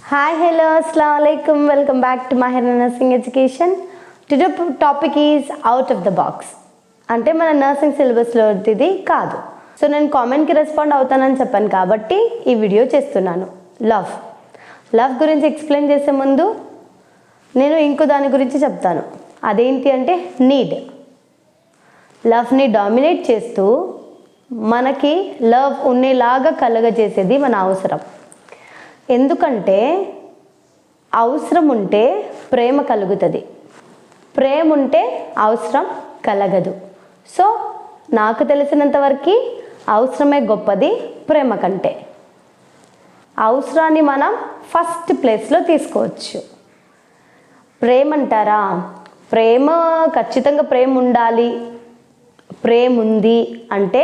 Hi, hello, assalamu alaikum. Welcome back to Mahir Nursing Education. Today topic is out of the box. అంటే మన nursing సిలబస్లో ఇది కాదు. So నేను కామెంట్కి respond అవుతానని చెప్పాను కాబట్టి ఈ వీడియో చేస్తున్నాను. లవ్ గురించి ఎక్స్ప్లెయిన్ చేసే ముందు నేను ఇంకో దాని గురించి చెప్తాను. అదేంటి అంటే నీడ్. లవ్ని డామినేట్ చేస్తూ మనకి లవ్ ఉండేలాగా కలగజేసేది మన అవసరం. ఎందుకంటే అవసరం ఉంటే ప్రేమ కలుగుతుంది, ప్రేమ ఉంటే అవసరం కలగదు. సో నాకు తెలిసినంతవరకు అవసరమే గొప్పది ప్రేమ కంటే. అవసరాన్ని మనం ఫస్ట్ ప్లేస్లో తీసుకోవచ్చు. ప్రేమ అంటారా, ప్రేమ ఖచ్చితంగా ప్రేమ ఉండాలి, ప్రేమ ఉంది అంటే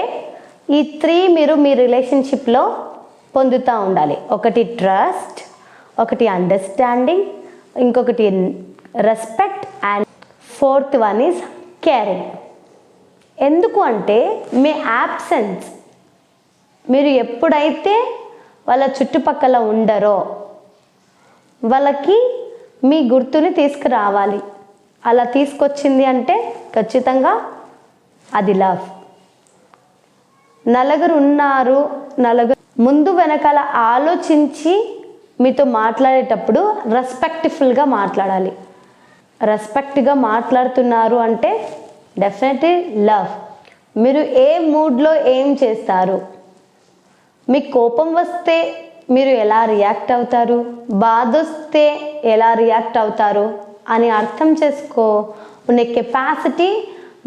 ఈ 3 మీరు మీ రిలేషన్షిప్లో పొందుతూ ఉండాలి. ఒకటి ట్రస్ట్, ఒకటి అండర్స్టాండింగ్, ఇంకొకటి respect and 4th one is caring. ఎందుకు అంటే మీ యాబ్సెన్స్, మీరు ఎప్పుడైతే వాళ్ళ చుట్టుపక్కల ఉండరో వాళ్ళకి మీ గుర్తుని తీసుకురావాలి. అలా తీసుకొచ్చింది అంటే ఖచ్చితంగా అది లవ్. నలుగురు ఉన్నారు, నలుగురు ముందు వెనకాల ఆలోచించి మీతో మాట్లాడేటప్పుడు రెస్పెక్ట్ఫుల్గా మాట్లాడాలి. రెస్పెక్ట్గా మాట్లాడుతున్నారు అంటే డెఫినెట్లీ లవ్. మీరు ఏ మూడ్లో ఏం చేస్తారు, మీకు కోపం వస్తే మీరు ఎలా రియాక్ట్ అవుతారు, బాధ వస్తే ఎలా రియాక్ట్ అవుతారు అని అర్థం చేసుకునే కెపాసిటీ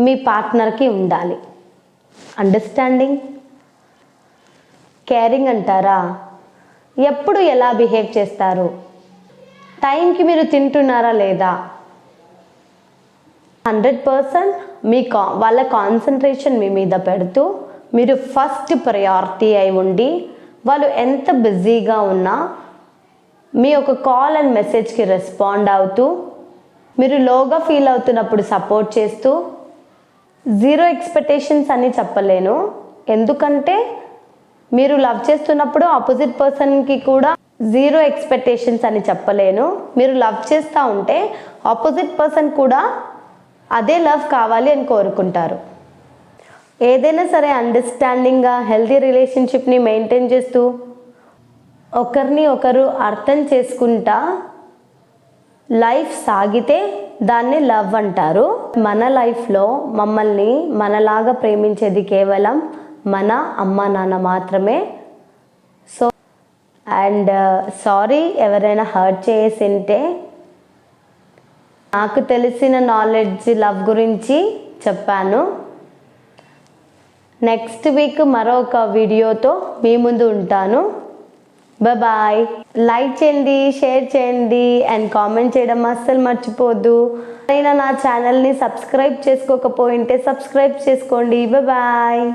మీ పార్ట్నర్కి ఉండాలి. అండర్స్టాండింగ్. కేరింగ్ అంటారా, ఎప్పుడు ఎలా బిహేవ్ చేస్తారు, టైంకి మీరు తింటున్నారా లేదా, 100% మీ వాళ్ళ కాన్సన్ట్రేషన్ మీ మీద పెడుతూ మీరు ఫస్ట్ ప్రయారిటీ అయి ఉండి వాళ్ళు ఎంత బిజీగా ఉన్నా మీ ఒక కాల్ అండ్ మెసేజ్కి రెస్పాండ్ అవుతూ మీరు లోగా ఫీల్ అవుతున్నప్పుడు సపోర్ట్ చేస్తూ. 0 ఎక్స్పెక్టేషన్స్ అని చెప్పలేను, ఎందుకంటే మీరు లవ్ చేస్తున్నప్పుడు ఆపోజిట్ పర్సన్కి కూడా 0 ఎక్స్పెక్టేషన్స్ అని చెప్పలేను. మీరు లవ్ చేస్తూ ఉంటే ఆపోజిట్ పర్సన్ కూడా అదే లవ్ కావాలి అని కోరుకుంటారు. ఏదైనా సరే అండర్స్టాండింగ్గా హెల్తీ రిలేషన్షిప్ని మెయింటైన్ చేస్తూ ఒకరిని ఒకరు అర్థం చేసుకుంటా లైఫ్ సాగితే దాన్ని లవ్ అంటారు. మన లైఫ్లో మమ్మల్ని మనలాగా ప్రేమించేది కేవలం మన అమ్మ నాన్న మాత్రమే. సో అండ్ సారీ ఎవరైనా హర్ట్ చేసింటే. నాకు తెలిసిన నాలెడ్జ్ లవ్ గురించి చెప్పాను. నెక్స్ట్ వీక్ మరొక వీడియోతో మీ ముందు ఉంటాను. బాయ్. లైక్ చేయండి, షేర్ చేయండి అండ్ కామెంట్ చేయడం అస్సలు మర్చిపోద్దు. అయినా నా ఛానల్ని సబ్స్క్రైబ్ చేసుకోకపోయింటే సబ్స్క్రైబ్ చేసుకోండి. బాయ్.